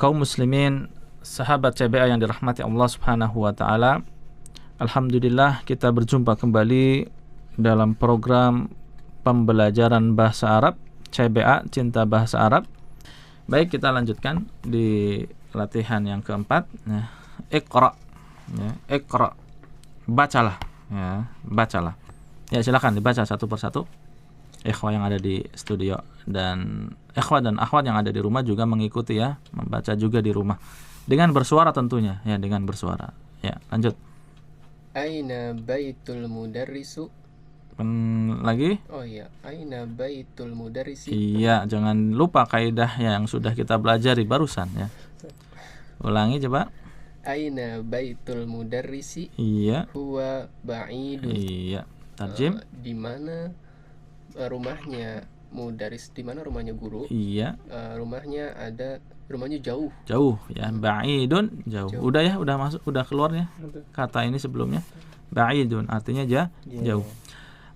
kaum muslimin, sahabat CBA yang dirahmati Allah Subhanahu wa taala. Alhamdulillah kita berjumpa kembali dalam program pembelajaran bahasa Arab CBA Cinta Bahasa Arab. Baik, kita lanjutkan di latihan yang keempat. Nah, Iqra. Ya, Iqra. Bacalah, ya, bacalah. Ya, silakan dibaca satu persatu. Ikhwah yang ada di studio dan ikhwah dan akhwat yang ada di rumah juga mengikuti ya, membaca juga di rumah dengan bersuara tentunya ya, dengan bersuara. Ya, lanjut. Aina baitul mudarrisu? Lagi? Oh iya, aina baitul mudarrisi? Iya, jangan lupa kaidah yang sudah kita pelajari barusan ya. Ulangi coba. Aina baitul mudarrisi? Iya. Huwa ba'idun. Iya. Tarjim. Di mana rumahnya mudarris, di mana rumahnya guru? Iya. Rumahnya jauh. Jauh ya, ba'idun, jauh. Udah ya, udah masuk, udah keluar ya. Kata ini sebelumnya. Ba'idun artinya jauh.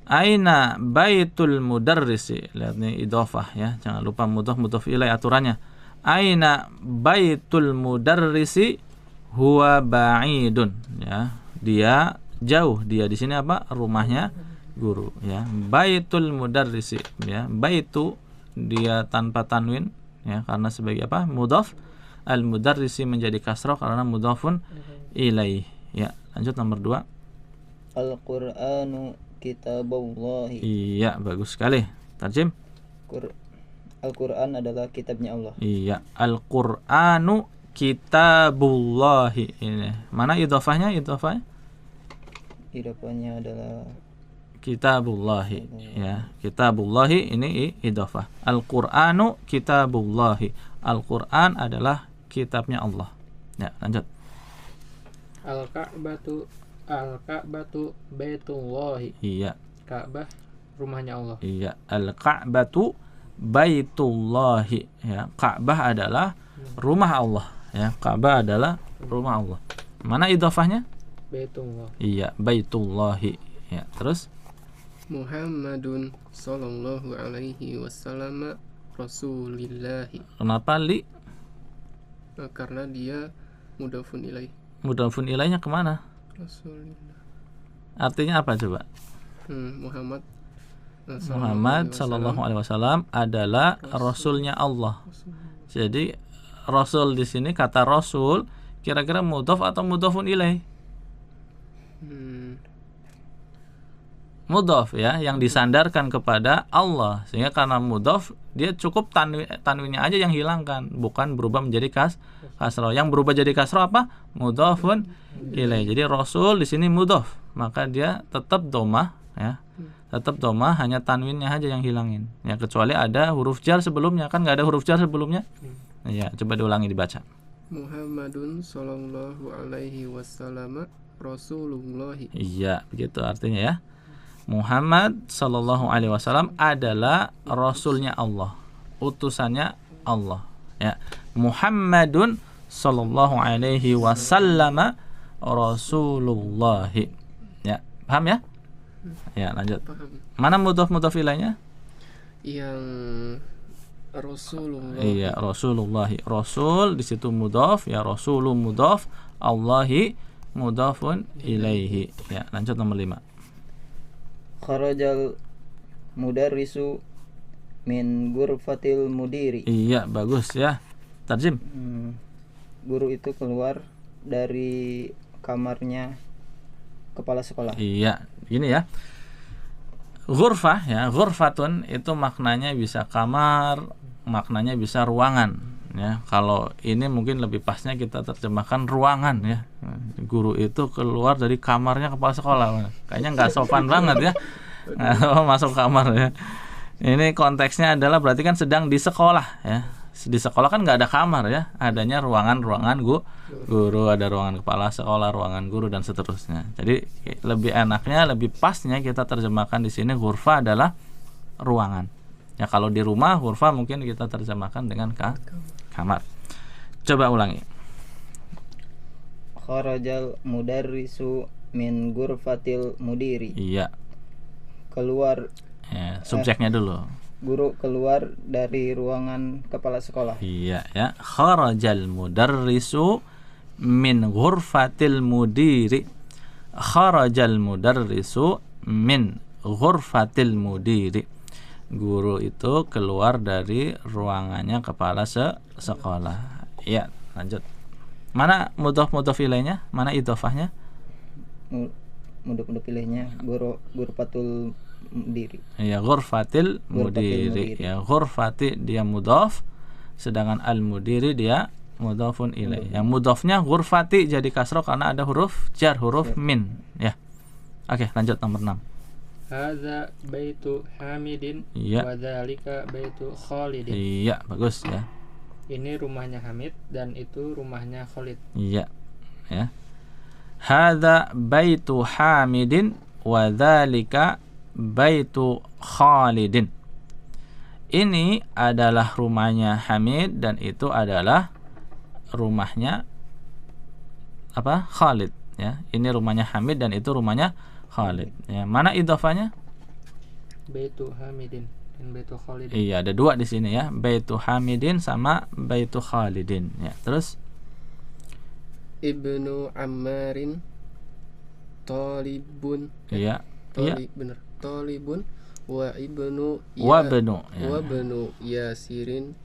Aina baitul mudarrisi. Lihat nih idhofah ya. Jangan lupa mudhaf ilaih aturannya. Aina baitul mudarrisi huwa ba'idun ya. Dia jauh. Dia di sini apa? Rumahnya guru ya. Baitul mudarrisi ya. Baitu dia tanpa tanwin ya, karena sebagai apa? Mudhaf. Al mudarrisi menjadi kasrah karena mudhafun ilaih ya. Lanjut nomor 2. Al-Qur'anu kitabullahi. Iya, bagus sekali. Tarjim. Al-Qur'an adalah kitabnya Allah. Iya, Al-Qur'anu kitabullahi. Ini mana idhofahnya? Idhofahnya adalah kitabullahi ya. Kitabullahi ini idhofah. Al-Qur'anu kitabullahi. Al-Qur'an adalah kitabnya Allah. Ya, lanjut. Al-Ka'batu baitullahi. Iya. Ka'bah rumahnya Allah. Iya, Al-Ka'batu baitullahi ya. Ka'bah adalah rumah Allah ya. Ka'bah adalah rumah Allah. Mana idhofahnya? Baitullah. Iya, baitullahi ya. Terus Muhammadun sallallahu alaihi wasallam rasulillahi. kenapa li? Karena dia mudhafun ilaih. Mudhafun ilaihnya kemana? Rasulillah. Artinya apa coba? Muhammad sallallahu alaihi wasallam adalah rasulnya Allah. Jadi rasul di sini kata rasul kira-kira mudhaf atau mudhafun ilaih? Mudhaf ya, yang disandarkan kepada Allah, sehingga karena mudhaf dia cukup tanwinnya aja yang hilangkan, bukan berubah menjadi kasrah. Yang berubah jadi kasrah apa? Mudhafun ilaih. Jadi rasul di sini mudhaf, maka dia tetap dhammah ya. Tetap dhammah, hanya tanwinnya aja yang hilangin. Ya, kecuali ada huruf jar sebelumnya, kan enggak ada huruf jar sebelumnya. Ya, coba diulangi dibaca. Muhammadun sallallahu alaihi wasallam rasulullahi. Iya, begitu artinya ya. Muhammad sallallahu alaihi wasallam adalah rasulnya Allah, utusannya Allah ya. Muhammadun sallallahu alaihi wasallam rasulullahi ya. Paham ya? Ya, lanjut. Paham. Mana mudhaf ilaihnya? Yang Rasulullah. Iya, rasulullahi. Rasul di situ mudhaf ya, rasulun mudhaf, Allahi mudhafun ilaihi ya. Lanjut nomor 5. Kharajal mudarrisu min ghurfatil mudiri. Iya, bagus ya. Tarjim. Guru itu keluar dari kamarnya kepala sekolah. Iya, gini ya. Ghurfah ya, ghurfatun itu maknanya bisa kamar, maknanya bisa ruangan ya. Kalau ini mungkin lebih pasnya kita terjemahkan ruangan ya. Guru itu keluar dari kamarnya kepala sekolah. Kayaknya nggak sopan banget ya. Masuk kamar ya. Ini konteksnya adalah berarti kan sedang di sekolah ya. Di sekolah kan nggak ada kamar ya, adanya ruangan-ruangan guru, ada ruangan kepala sekolah, ruangan guru dan seterusnya. Jadi lebih enaknya, lebih pasnya kita terjemahkan di sini ghurfa adalah ruangan. Ya, kalau di rumah ghurfa mungkin kita terjemahkan dengan kamar. Coba ulangi. Kharajal mudarrisu min ghurfatil mudiri. Iya. Keluar Ya, subjeknya dulu. Guru keluar dari ruangan kepala sekolah. Iya ya. Kharajal mudarrisu min ghurfatil mudiri. Kharajal mudarrisu min ghurfatil mudiri. Guru itu keluar dari ruangannya kepala sekolah. Ya, lanjut. Mana mudhof ilaihnya? Mana idhofahnya? Mudah pilihnya guru patul diri. Ya, ghurfatil mudiri. Ya, ghurfati dia mudhof, sedangkan al mudiri dia mudhofun ilaih. Yang mudhofnya ghurfati jadi kasroh karena ada huruf jar, huruf min, ya. Oke, lanjut nomor 6. Hadza baitu Hamidin Iya. wa dzalika baitu Khalidin. Iya, bagus ya. Ini rumahnya Hamid dan itu rumahnya Khalid. Iya. Ya. Hadza baitu Hamidin wa dzalika baitu Khalidin. Ini adalah rumahnya Hamid dan itu adalah rumahnya apa? Khalid, ya. Ini rumahnya Hamid dan itu rumahnya Khalid. Ya, mana idhofanya? Baitu Hamidin dan baitu Khalidin. Iya, ada dua di sini ya. Baitu Hamidin sama baitu Khalidin. Ya, terus Ibnu Ammarin Talibun. iya. Iya. Bener. Talibun wa ibnu Wabnu. Ya. wa benu Yasirin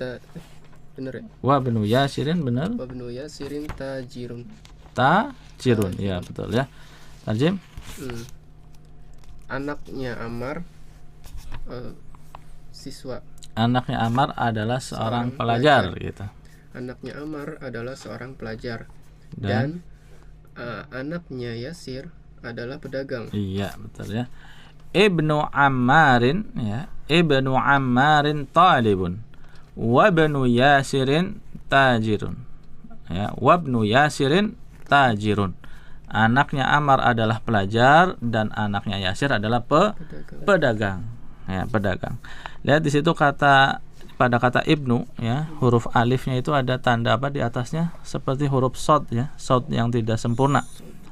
bener ya? Wabnu Yasirin benar. Wa benu Yasirin tajirun. Tajirun. Ya, betul ya. Tarjim. Anaknya Ammar siswa. Anaknya Ammar adalah seorang Seorang pelajar pelajar. gitu. Anaknya Ammar adalah seorang pelajar Dan, dan anaknya Yasir adalah pedagang. iya, betul ya. Ibnu Ammarin ya. Ibnu Ammarin talibun. Wabnu Yasirin tajirun. Ya, wabnu Yasirin tajirun. Anaknya Ammar adalah pelajar dan anaknya Yasir adalah pedagang. Ya, pedagang. Lihat di situ pada kata ibnu ya, huruf alifnya itu ada tanda apa di atasnya seperti huruf shad ya, shad yang tidak sempurna.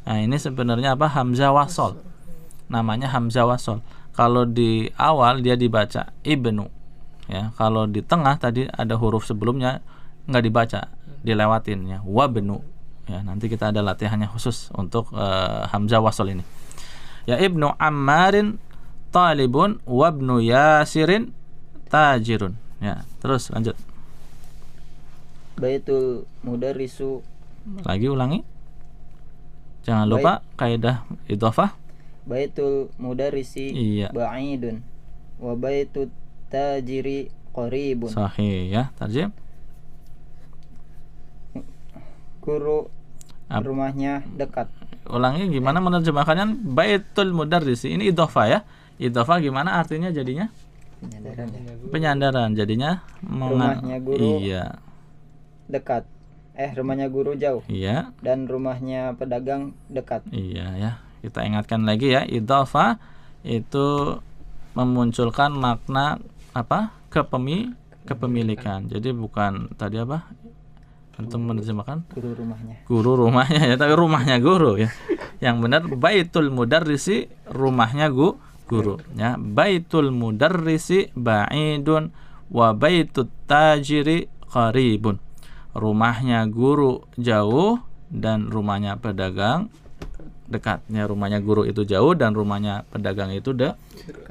Nah, ini sebenarnya apa? Hamzah wasol. Namanya hamzah wasol. Kalau di awal dia dibaca ibnu ya. Kalau di tengah tadi ada huruf sebelumnya nggak dibaca, dilewatin ya. Wabnu. Ya, nanti kita ada latihannya khusus untuk hamzah wasol ini. Ya, Ibnu Ammarin talibun wabnu Yasirin tajirun. Ya, terus lanjut. Baitul mudarrisu. Lagi ulangi. Jangan lupa kaidah idhofah. Baitul mudarrisi Iya. ba'idun wa baitut tajiri qaribun. Sahih ya, tarjim. Guru rumahnya dekat. Ulangi gimana menerjemahkannya? Baitul mudarrisi. Ini idhofah ya. Idhofah gimana artinya jadinya? Penyandaran ya. Penyandaran jadinya Rumahnya guru Iya. dekat. Rumahnya guru jauh Iya. dan rumahnya pedagang dekat. Iya ya. Kita ingatkan lagi ya, idhofah itu memunculkan makna apa? Kepemilikan. Jadi bukan tadi apa? Antum menerjemahkan guru rumahnya ya, tapi rumahnya guru ya. Yang benar baitul mudarrisi rumahnya guru ya. Baitul mudarrisi ba'idun wa baitut tajiri qaribun. Rumahnya guru jauh dan rumahnya pedagang dekat. Ya, rumahnya guru itu jauh dan rumahnya pedagang itu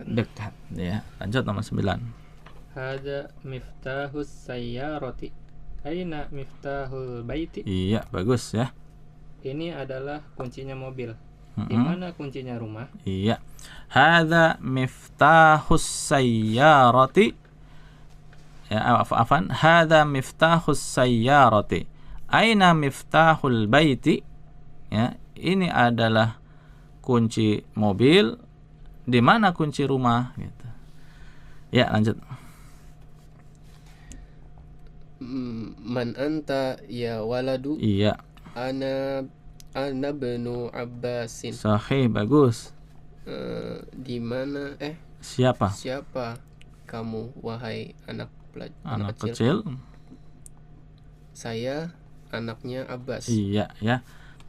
dekat ya. Lanjut nomor 9. Hadza miftahus sayyarati. Aina miftahul baiti? Iya, bagus ya. Ini adalah kuncinya mobil. Di mana kuncinya rumah? Iya. Hadza miftahus sayyarati. Ya, afan. Hadza miftahus sayyarati. Aina miftahul baiti? Ya, ini adalah kunci mobil. Di mana kunci rumah gitu. Ya, lanjut. Man anta ya waladu. Iya. Ana benu Abbasin. Sahih, bagus. Di mana Siapa kamu wahai anak kecil? Saya anaknya Abbas. Iya ya.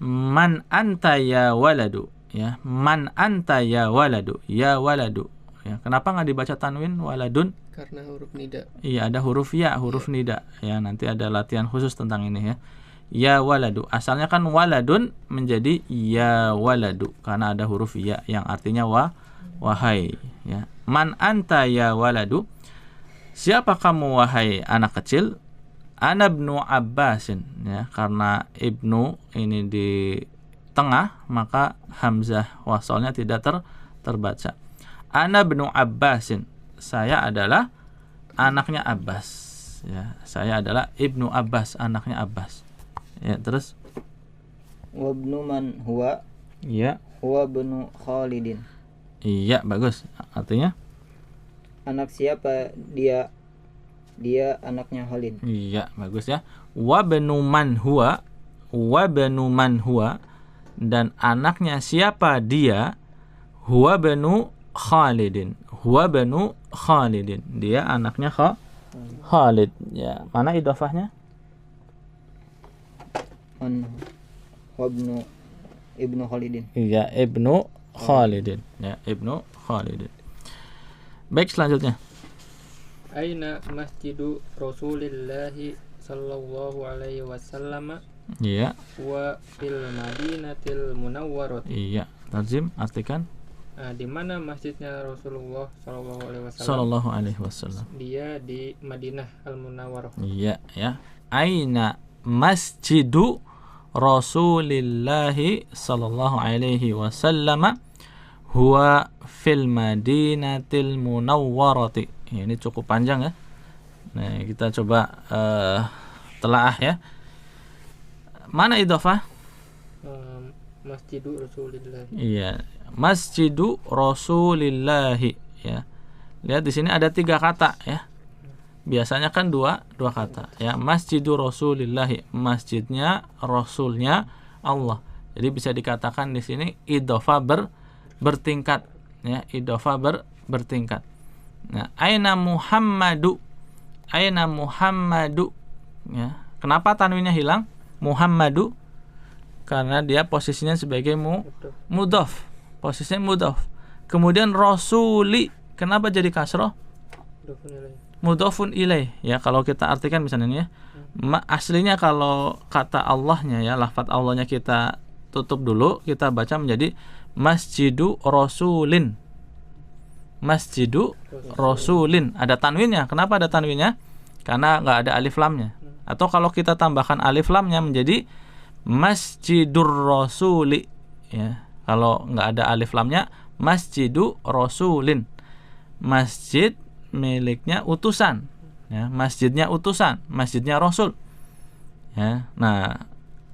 Man anta ya waladu ya. Man anta ya waladu. Ya waladu ya. Kenapa nggak dibaca tanwin waladun? Karena huruf nida. Iya, ada huruf ya, huruf nida. Ya, nanti ada latihan khusus tentang ini ya. Ya waladu. Asalnya kan waladun menjadi ya waladu karena ada huruf ya yang artinya wahai ya. Man anta ya waladu? Siapa kamu wahai anak kecil? Ana ibnu Abbasin ya, karena ibnu ini di tengah maka hamzah wasalnya tidak terbaca. Ana ibnu Abbasin. Saya adalah anaknya Abbas ya. Saya adalah ibnu Abbas, anaknya Abbas. Ya, terus Wabnu man huwa? iya. Huwa bnu Khalidin. Iya, bagus. Artinya Anak siapa dia? Dia anaknya Khalid. iya, bagus ya. Wa banu man huwa, wa banu man huwa, dan anaknya siapa dia? Huwa banu Khalidin. Huwa banu Khalidin. Dia anaknya Khalid. Ya, mana idhofahnya? Man wabnu ibnu Khalidin. Iya, ibnu Khalidin. Ya, ibnu Khalidin. Baik, selanjutnya. Aina masjidu Rasulillahi sallallahu alaihi wasallam Iya, wa fil Madinatil Munawwarah. iya. Tarjim, artikan. Di mana masjidnya Rasulullah sallallahu alaihi wasallam? Sallallahu alaihi wasallam. Dia di Madinah Al Munawwarah. Iya, ya. Aina masjidu Rasulillahi sallallahu alaihi wasallam huwa fil Madinatil Munawwarati. Ini cukup panjang ya. Nah, kita coba telaah ya. Mana idhofah? Masjidu Rasulillah. Iya, Masjidu Rasulillahi ya. Lihat di sini ada 3 kata ya. Biasanya kan dua kata ya. Masjidu Rasulillahi, masjidnya Rasulnya Allah. Jadi bisa dikatakan di sini idhofah bertingkat ya, idhofah bertingkat. Nah, aina Muhammadu, aina Muhammadu ya. Kenapa tanwinnya hilang? Muhammadu karena dia posisinya sebagai mudhaf. Posisinya mudhaf. Kemudian Rasuli, kenapa jadi kasroh? Mudhafun ilaih ya. Kalau kita artikan misalnya ini ya, aslinya kalau kata Allahnya ya, lafaz Allahnya kita tutup dulu, kita baca menjadi Masjidu Rasulin. Masjidu Rasulin. Ada tanwinnya. Kenapa ada tanwinnya? Karena nggak ada alif lamnya. Atau kalau kita tambahkan alif lamnya menjadi Masjidur Rasuli ya. Kalau nggak ada alif lamnya, Masjidu Rasulin. Masjid miliknya utusan ya, masjidnya utusan, masjidnya Rasul ya. Nah,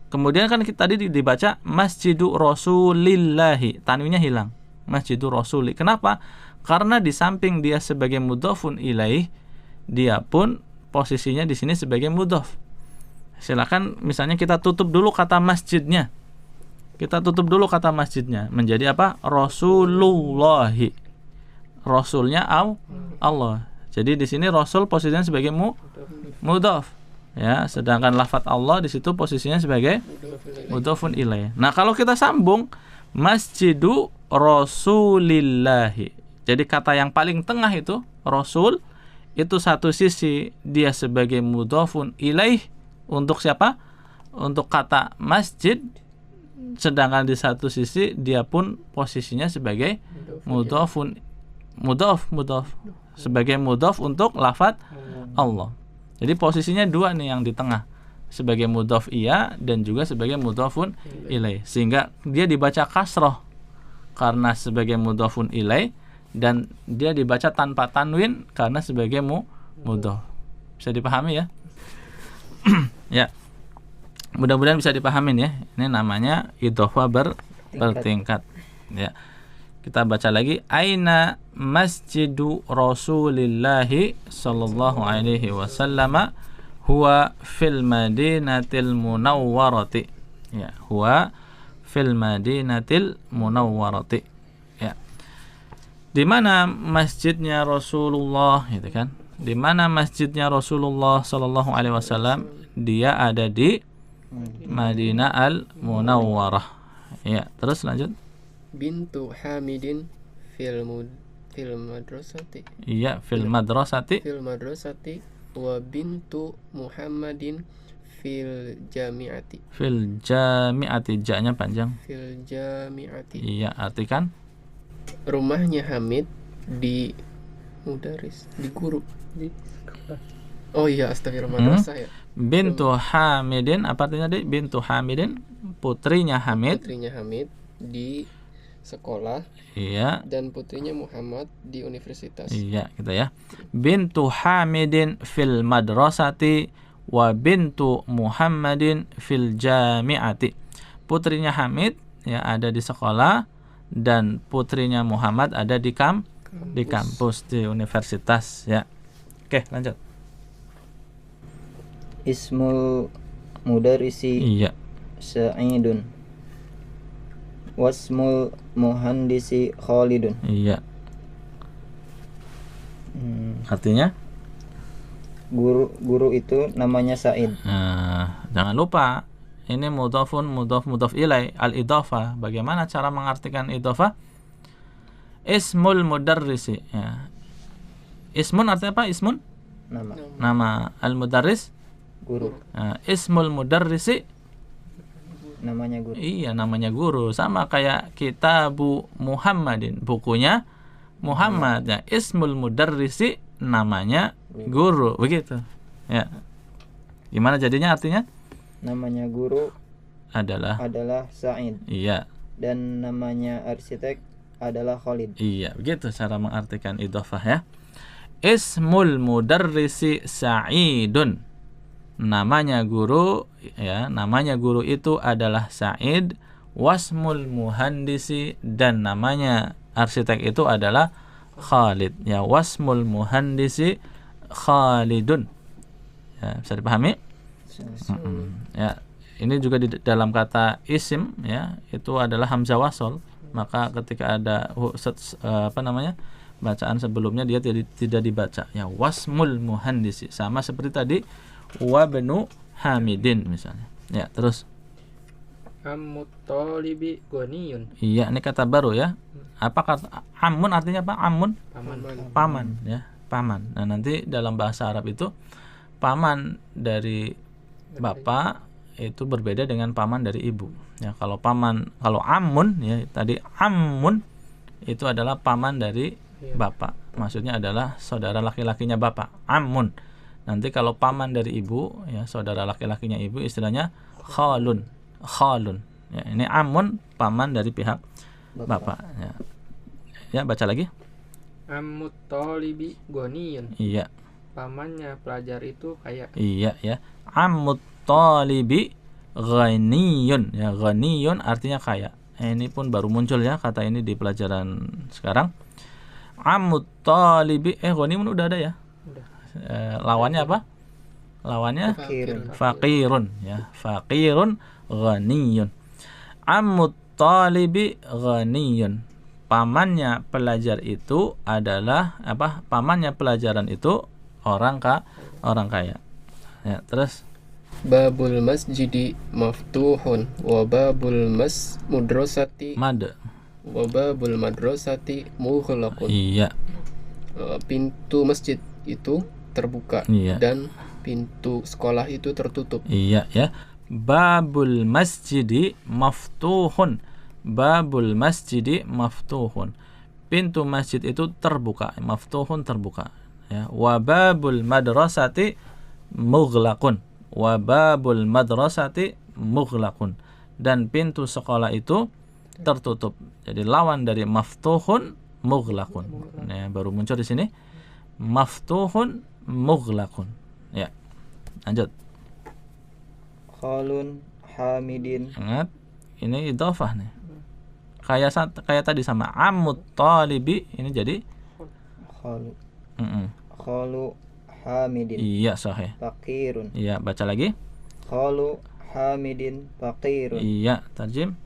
kemudian kan tadi dibaca Masjidu Rasulillahi, tanwinnya hilang, Masjidu Rasuli. Kenapa? Karena di samping dia sebagai mudhafun ilaih, dia pun posisinya di sini sebagai mudhaf. Silakan misalnya kita tutup dulu kata masjidnya, kita tutup dulu kata masjidnya menjadi apa? Rasulullahi, Rasulnya Allah. Jadi di sini Rasul posisinya sebagai mudhaf ya, sedangkan lafaz Allah di situ posisinya sebagai mudhafun ilaih. Nah, kalau kita sambung Masjidu Rasulillahi. Jadi kata yang paling tengah itu Rasul, itu satu sisi dia sebagai mudhafun ilaih untuk siapa? Untuk kata masjid, sedangkan di satu sisi dia pun posisinya sebagai mudhaf sebagai mudhaf untuk lafaz Allah. Jadi posisinya dua nih yang di tengah, sebagai mudhaf iya dan juga sebagai mudhafun ilaih, sehingga dia dibaca kasroh karena sebagai mudhafun ilaih dan dia dibaca tanpa tanwin karena sebagai mudhaf. Bisa dipahami ya? Ya. Mudah-mudahan bisa dipahamin ya. Ini namanya idhofah bertingkat. Ya. Kita baca lagi, aina masjidu Rasulillahi sallallahu alaihi wasallam huwa fil Madinatil Munawwarati. Ya, huwa fil Madinatil Munawwarati. Ya. Di mana masjidnya Rasulullah gitu kan? Di mana masjidnya Rasulullah sallallahu alaihi wasallam? Dia ada di Madinah Al-Munawwarah. Ya, terus lanjut. Bintu Hamidin Fil madrasati. Iya, fil madrasati. Fil madrasati wa bintu Muhammadin fil jami'ati. Fil jami'ati, ja-nya panjang. Fil jami'ati. Iya, artikan Rumahnya Hamid di mudaris, di guru. Oh iya, astagfirullah, madrasah ya. bintu Hamidin, apa artinya tadi? Bintu Hamidin, putrinya Hamid. Putrinya Hamid di sekolah Iya. dan putrinya Muhammad di universitas. Iya, gitu ya. Bintu Hamidin fil madrasati wa bintu Muhammadin fil jami'ati. Putrinya Hamid ya ada di sekolah dan putrinya Muhammad ada di kampus di universitas ya. Oke, lanjut. Ismul mudarrisi Iya. Sa'idun. Wasmul muhandisi Khalidun. Iya. Artinya? Guru itu namanya Sa'id. Nah, jangan lupa ini mudhafun mudhaf ilai al-idhafah. Bagaimana cara mengartikan idhafah? Ismul mudarrisi ya. Ismun artinya apa? Ismun? Nama. Nama al-mudarris? Guru. Nah, ismul mudarrisi Namanya guru. iya namanya guru, sama kayak kitabu Muhammadin, bukunya Muhammad ya. Ismul mudarrisi namanya guru, begitu ya. Gimana jadinya artinya? Namanya guru Adalah Sa'id iya. dan namanya arsitek adalah Khalid. Iya, begitu cara mengartikan idhofah ya. Ismul mudarrisi Sa'idun. Namanya guru ya, namanya guru itu adalah Sa'id. Wasmul muhandisi, dan namanya arsitek itu adalah Khalid. Ya, wasmul muhandisi Khalidun. Ya, bisa dipahami? Ya, ini juga di dalam kata isim ya, itu adalah hamzah wasol. Maka ketika ada bacaan sebelumnya dia tidak dibaca ya, wasmul muhandisi, sama seperti tadi wabnu Hamidin misalnya ya. Terus Am-muttalibi ghaniyun. iya, ini kata baru ya. Apa kata amun artinya apa? Amun paman ya, paman. Nah, nanti dalam bahasa Arab itu paman dari bapak itu berbeda dengan paman dari ibu ya. Kalau amun ya, tadi amun itu adalah paman dari bapak, maksudnya adalah saudara laki-lakinya bapak, amun. Nanti kalau paman dari ibu ya, saudara laki-lakinya ibu, istilahnya khalun ya. Ini amun, paman dari pihak bapak ya. Ya, baca lagi. Am-muttalibi ghaniyun. Iya. Pamannya pelajar itu kaya. Iya ya. Ammut talibi ghaniyun ya. Ghaniyun artinya kaya. Ini pun baru muncul ya kata ini di pelajaran sekarang. Ammut talibi ghaniyun udah ada ya. Udah. Lawannya apa? Lawannya faqirun ya. Faqirun ghaniyun. Ammut talibi ghaniyun. Pamannya pelajar itu adalah apa? Pamannya pelajaran itu orang kaya. Ya, terus Babul masjidi maftuhun wa babul mudrasati mad. wa babul madrasati mughlaqun. Iya. Pintu masjid itu terbuka Iya. dan pintu sekolah itu tertutup. Iya ya. Babul masjidi maftuhun. Babul masjidi maftuhun. Pintu masjid itu terbuka. Maftuhun terbuka. Ya. Wa babul madrasati mughlaqun. Wa babul madrasati mughlaqun. Dan pintu sekolah itu tertutup. Jadi lawan dari maftuhun mughlaqun. Ya, baru muncul di sini. Maftuhun mughlaqun. Ya. Lanjut. Khalun Hamidin. Ingat, ini idhofah nih. Kayak tadi sama ammut talibi, ini jadi Khalu Hamidin. iya sahih. Faqirun. Iya, baca lagi. Khalu Hamidin faqirun. Iya, tarjim.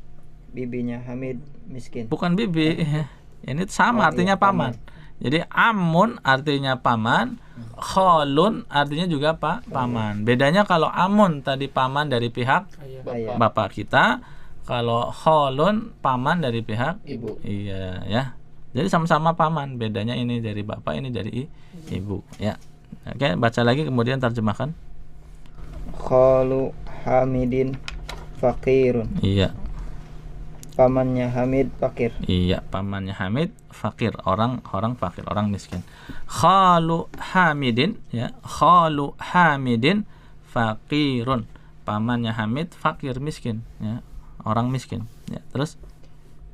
Bibinya Hamid miskin. Bukan bibi. Ini sama artinya paman. Jadi amun artinya paman, khalun artinya juga paman. Bedanya kalau amun tadi paman dari pihak Ayah. bapak kita, kalau khalun paman dari pihak Ibu. Iya ya. Jadi sama-sama paman, bedanya ini dari bapak, ini dari ibu, ya. Oke, baca lagi kemudian terjemahkan. Khalu Hamidin fakirun. Iya. Pamannya Hamid fakir. Iya, pamannya Hamid fakir, orang fakir, orang miskin. Khalu Hamidin, ya, khalu Hamidin fakirun. Pamannya Hamid fakir, miskin, ya, orang miskin. Ya, terus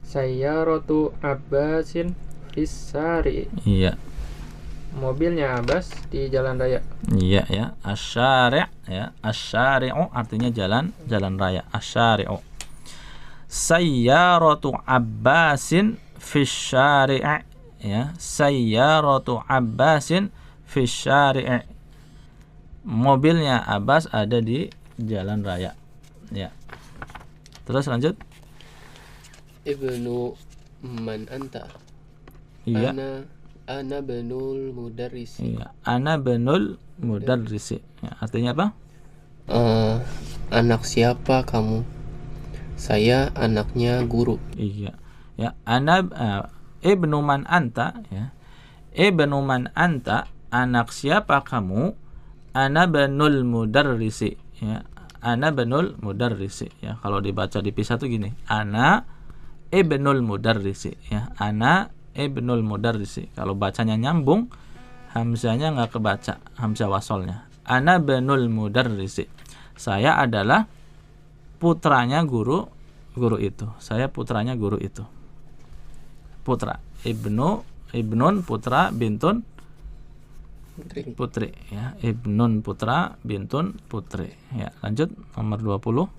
Sayyaratu Abbasin Fisari. iya. Mobilnya Abbas di jalan raya. Iya, ya. Asyari', ya. Asyari'u artinya jalan raya. Asyari'u. Sayyaratu Abbasin fisyari', ya. Sayyaratu Abbasin fisyari'. Mobilnya Abbas ada di jalan raya, ya. Terus lanjut. Ibnu man anta? Iya. Ana benul mudarrisi. Iya. Ana benul mudarrisi. Ya, artinya apa? Anak siapa kamu? Saya anaknya guru. Iya. Ya, ana ibnu man anta, ya. Ibnu man anta, anak siapa kamu? Ana benul mudarrisi, ya. Ana benul mudarrisi, ya. Kalau dibaca dipisah tuh gini. Ana ibnul mudarrisi, ya. Ana ibnul mudarrisi. Kalau bacanya nyambung, hamzanya nggak kebaca, hamzah wasolnya. Ana benul mudarrisi. Saya adalah putranya guru itu. Saya putranya guru itu. Putra. Ibnun putra, bintun putri, ya. Ibnun putra, bintun putri. Ya, lanjut nomor 20.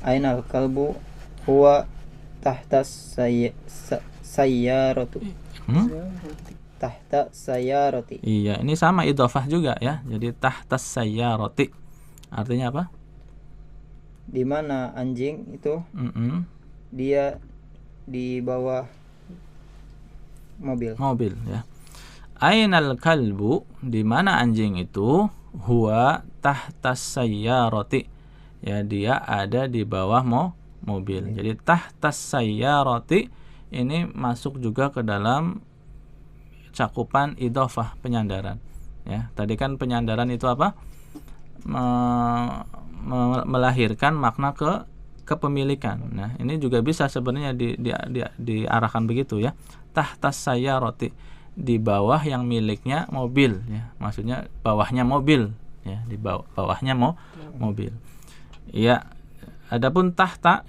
Ainal kalbu huwa tahtas sayyaratu. Tahta sayyarati. Iya, ini sama idhofah juga, ya. Jadi tahtas sayyarati. Artinya apa? Di mana anjing itu? Dia di bawah mobil, ya. Ainal kalbu, di mana anjing itu? Huwa tahtas sayyarati. Ya, dia ada di bawah mobil. Jadi tahtas sayyarati ini masuk juga ke dalam cakupan idhofah, penyandaran, ya. Tadi kan penyandaran itu apa? Melahirkan makna kepemilikan. Nah, ini juga bisa sebenarnya diarahkan begitu, ya. Tahtas sayyarati, di bawah yang miliknya mobil, ya. Maksudnya bawahnya mobil, ya, di bawahnya mobil. Ya, adapun tahta,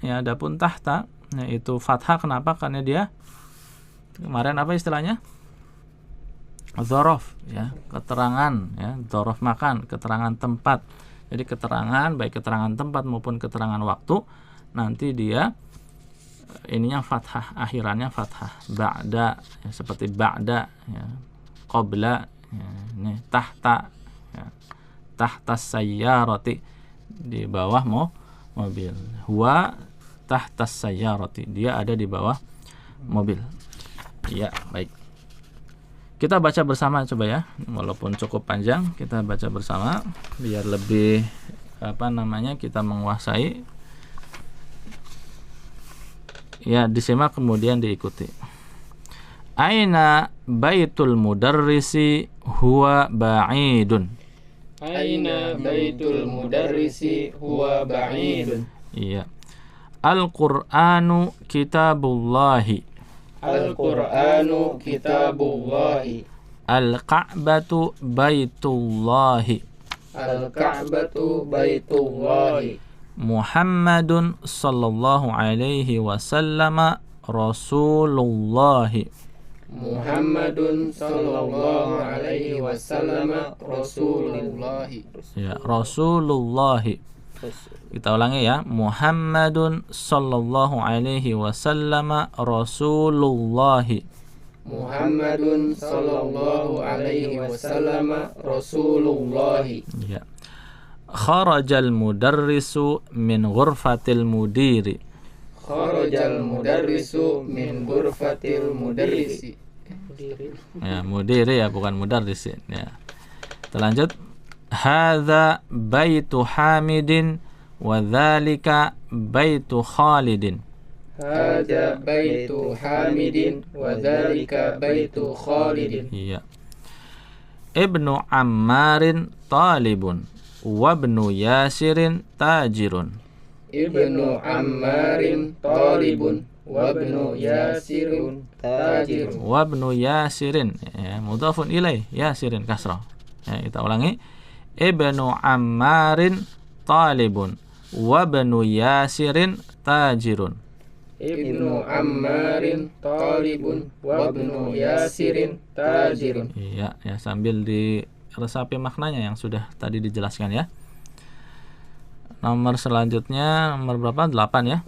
yaitu fathah. Kenapa? Karena dia kemarin apa istilahnya? Dzaraf, ya, keterangan, ya, dzaraf makan, keterangan tempat. Jadi keterangan, baik keterangan tempat maupun keterangan waktu, nanti dia ininya fathah, akhirannya fathah. Ba'da, ya, seperti ba'da, ya, qabla, ya, ini tahta, ya, tahta sayyarati, di bawah mobil. Huwa tahta sayyarati, dia ada di bawah mobil. Ya, baik. Kita baca bersama coba, ya. Walaupun cukup panjang, kita baca bersama biar lebih kita menguasai. Ya, disimak kemudian diikuti. Aina baitul mudarrisi huwa ba'idun. Aina baitul mudarrisi huwa ba'idun. Iya. Al-Qur'anu kitabullahi. Al-Qur'anu kitabullahi. Al-Ka'batu baitullahi. Al-Ka'batu baitullahi. Muhammadun sallallahu alaihi wasallam Rasulullahi. Muhammadun sallallahu alaihi wasallam Rasulullahi. Ya, Rasulullahi. Kita ulangi, ya. Muhammadun sallallahu alaihi wasallam Rasulullahi. Muhammadun sallallahu alaihi wasallam Rasulullahi. Ya. Kharajal mudarrisu min ghurfatil mudiri. Kharajal mudarrisu min ghurfatil mudarrisi. Ya, mudiri, ya, bukan mudarris, ya. Kita lanjut. Hadza baitu Hamidin wa dzalika baitu Khalidin. Hada baitu Hamidin wa dzalika baitu Khalidin. Iya. Ibnu Ammarin talibun wa ibnu Yasirin tajirun. Ibnu Ammarin talibun wa ibnu Yasirin tajirun. Wa ibnu Yasirin, ya, mudhafun ilaih, Yasirin kasrah. Ya, kita ulangi. Ibnu Ammarin talibun wa ibnu Yasirin tajirun. Ibnu Ammarin talibun wa ibnu Yasirin tajirun. Iya, ya, sambil diresapi maknanya yang sudah tadi dijelaskan ya. Nomor selanjutnya nomor berapa? 8 ya.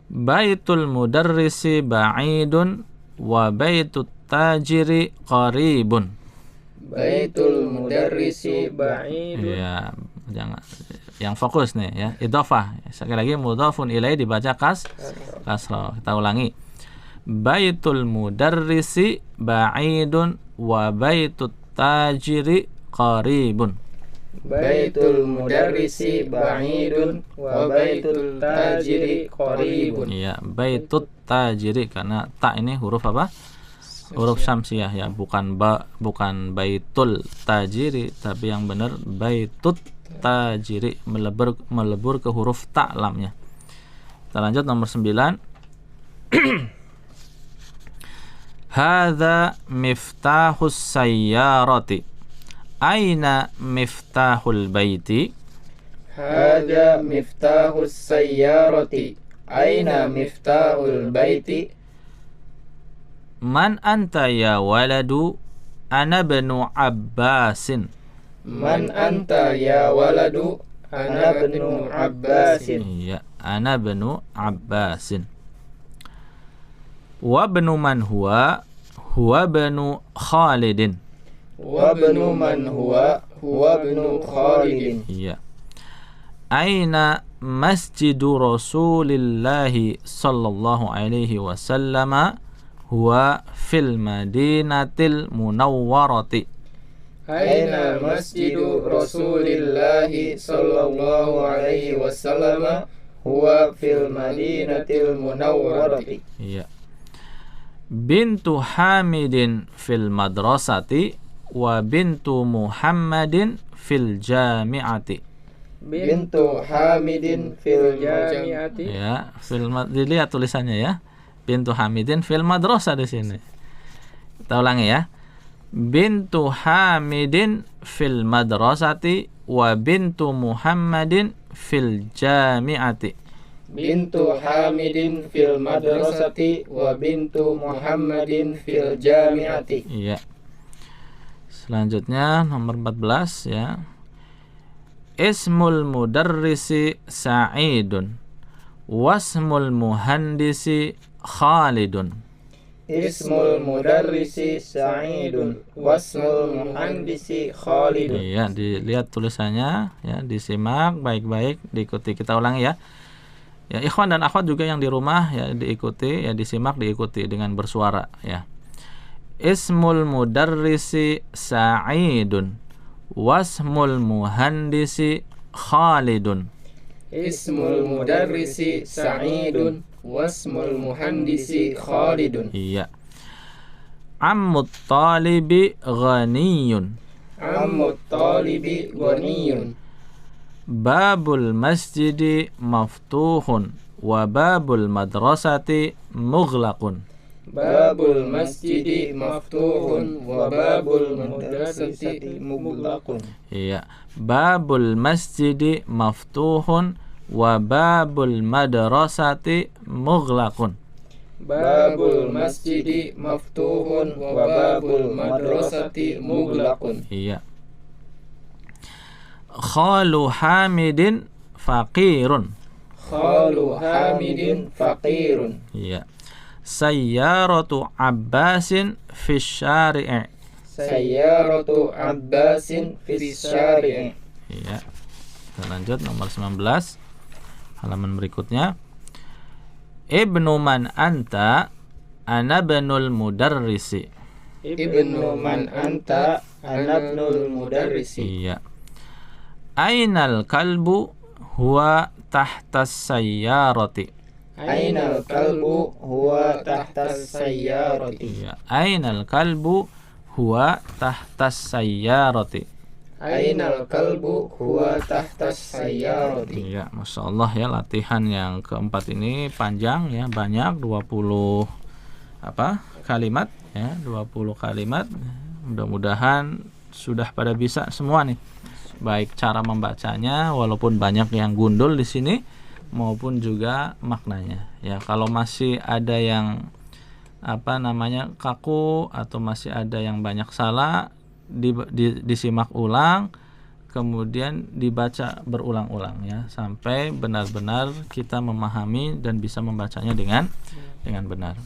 Baitul mudarrisi ba'idun wa baitut tajiri qaribun. Baitul mudarrisi ba'idun. Iya, jangan yang fokus nih ya. Idhofah. Sekali lagi mudhafun ilaih dibaca kasrah. Kita ulangi. Baitul mudarrisi ba'idun wa baitut tajiri qaribun. Baitul mudarrisi ba'idun wa baitul tajiri qaribun. Iya, baitut tajiri karena ta ini huruf apa? Huruf syamsiah ya, bukan baitul tajiri, tapi yang benar baitut tajiri, melebur ke huruf ta lamnya. Kita lanjut nomor 9. Hadza miftahus sayyarati. Aina miftahul baiti? Hadza miftahus sayyarati. Aina miftahul baiti? Man anta ya waladu? Ana bnu Abbasin. Man anta ya waladu? Ana bnu Abbasin. Iya, ana bnu Abbasin. Wa bnu man huwa? Huwa bnu Khalidin. Wa bnu man huwa? Huwa bnu Khalidin. Iya. Aina masjidu Rasulillahi sallallahu alaihi wasallam? Huwa fil Madinatil Munawwarati. Aina masjidu Rasulillahi sallallahu alaihi wasallam? Huwa fil Madinatil Munawwarati. Iya. Bintu Hamidin fil madrasati wa bintu Muhammadin fil jami'ati. Bintu Hamidin fil jami'ati. Ya, dilihat tulisannya ya. Bintu Hamidin fil madrasah di sini. Kita ulangi ya. Bintu Hamidin fil madrasati wa bintu Muhammadin fil jami'ati. Bintu Hamidin fil madrasati wa bintu Muhammadin fil jami'ati. Iya. Selanjutnya nomor 14 ya. Ismul mudarrisi Sa'idun wasmul muhandisi Khalidun. Ismul mudarrisi Sa'idun wasmul muhandisi Khalidun. Iya, dilihat tulisannya ya, disimak baik-baik, diikuti. Kita ulangi ya. Ya, ikhwan dan akhwat juga yang di rumah ya, diikuti ya, disimak, diikuti dengan bersuara ya. Ismul mudarrisi Sa'idun wasmul muhandisi Khalidun. Ismul mudarrisi Sa'idun wasmul muhandisi Khalidun. Iya. Ammut talibi ghaniyun. Ammut talibi ghaniyun. Babul masjidi maftuhun wa babul madrasati mughlaqun. Babul masjidi maftuhun wa babul madrasati mughlaqun. Iya. Babul masjidi maftuhun wa babul madrasati mughlaqun. Babul masjidi maftuhun wa babul madrasati mughlaqun. Iya. Khalu Hamidin faqirun. Khalu Hamidin faqirun. Iya. Sayyaratu Abbasin fi syari'i. Sayyaratu Abbasin fi syari'i. Iya. Kita lanjut nomor 19. Halaman berikutnya. Ibnu man anta? Ana ibnul mudarrisi. Ibnu man anta? Ana ibnul mudarrisi. Iya. Ainal kalbu? Huwa tahtas sayyarati. Ainal kalbu huwa tahtas sayyarati. Ya, ainal kalbu huwa tahtas sayyarati. Ainal kalbu huwa tahtas sayyarati. Ya, Masya Allah ya, latihan yang keempat ini panjang ya, banyak 20 kalimat ya, 20 kalimat. Mudah-mudahan sudah pada bisa semua nih. Baik cara membacanya walaupun banyak yang gundul di sini maupun juga maknanya. Ya, kalau masih ada yang kaku atau masih ada yang banyak salah, disimak ulang, kemudian dibaca berulang-ulang ya, sampai benar-benar kita memahami dan bisa membacanya dengan benar.